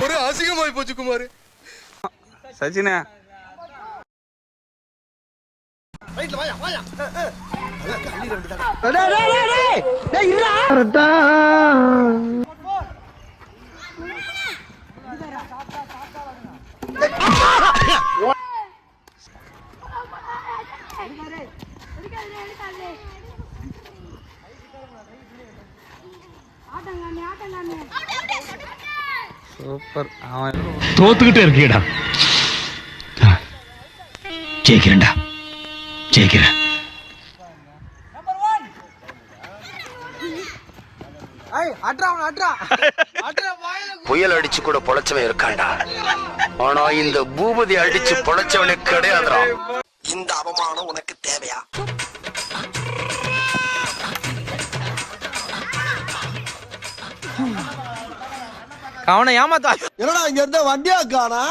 ஒரு அசிங்கமாய் போச்சு குமார். சச்சினே சூப்பர். அவன் தோத்துக்கிட்டே இருக்கீடா. ஜெயிக்கிறேன்டா, ஜெயிக்கிறேன். புயல் அடிச்சு கூட பொழைச்சவன் இருக்காண்டா. ஆனா இந்த பூபதி அடிச்சு பொழைச்சவனே கிடையாதுடா. இந்த அவமானம் உனக்கு தேவையா? அவனை ஏமாத்தா. என்னடா இங்க இருந்த வண்டியா காணா?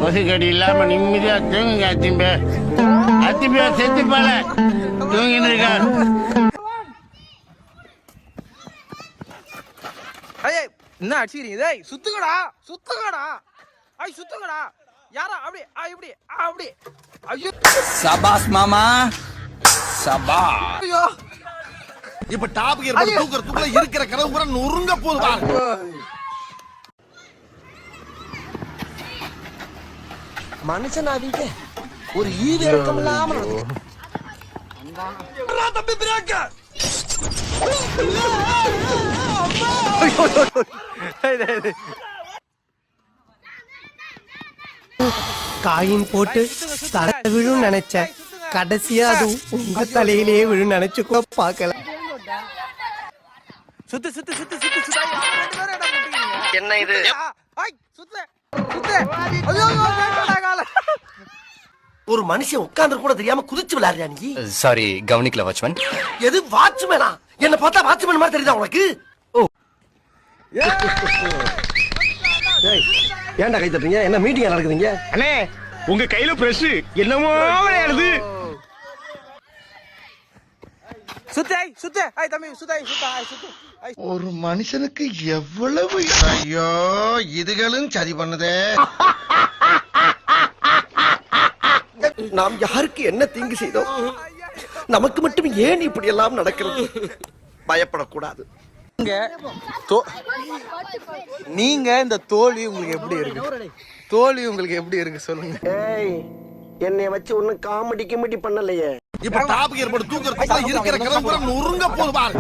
கொசுக்கடி இல்லாம நிம்மதியா தூங்குங்க. அத்திம்பே அத்திம்பே செத்து போல தூங்கின்னு இருக்கா. என்ன அடிச்சுக்கிறீங்க? சுத்துங்கடா சுத்துங்கடா. சுத்துங்கடா. யாரா அப்படி இப்படி அப்படி. ஐயோ சபாஸ் மாமா சபா. ஐயோ இப்ப டாப் கியர் போட்டு தூக்குறதுக்குள்ள இருக்கிற கனவு கூட நொறுங்க போகுது பாரு. மனுஷனாவீங்க ஒரு ஈடு இறக்கம் இல்லாம தம்பி பிரேக்க. காயின் போட்டு தலை விழும் நினைச்சேன். கடைசியா அது உங்க தலையிலேயே விழும் நினைச்சு கூட பாக்கல. சுத்து சுத்து சுத்து சுத்து சுத்து. என்ன இது? சுத்து சுத்து. ஐயோ கால. ஒரு மனுஷன் உட்கார்ந்து கூட தெரியாம குதிச்சு விளையாடுறியா நீ? சாரி, கவனிக்கல வாட்ச்மேன். எது வாட்ச்மேனா? என்ன பார்த்தா வாட்ச்மேன் மாதிரி தெரியுதா உனக்கு? ஏன்டா கை தட்டுறீங்க? என்ன மீட்டிங் நடக்குதுங்க? அண்ணே உங்க கையில பிரஷ் என்னமோ விளையாடுது. சுத்து சுத்து. தம்பி சுத்து சுத்து. ஒரு மனுஷனுக்கு எவ்வளவு ஐயோ இதுகளும் சரி பண்ணுதே. நாம் யாருக்கு என்ன தீங்கு செய்தோம்? நமக்கு மட்டும் ஏன் இப்படி எல்லாம் நடக்கிறது? பயப்படக்கூடாது. நீங்க இந்த தோல்வி உங்களுக்கு எப்படி இருக்கு? தோல்வி உங்களுக்கு எப்படி இருக்கு சொல்லுங்க. என்னைய வச்சு ஒன்னும் காமெடி கிமெடி பண்ணலையே. இப்ப டாப் கியர் போட்டு தூக்குறதுக்குள்ள இருக்கிற கனவு கூட நொறுங்க போகுது பாரு.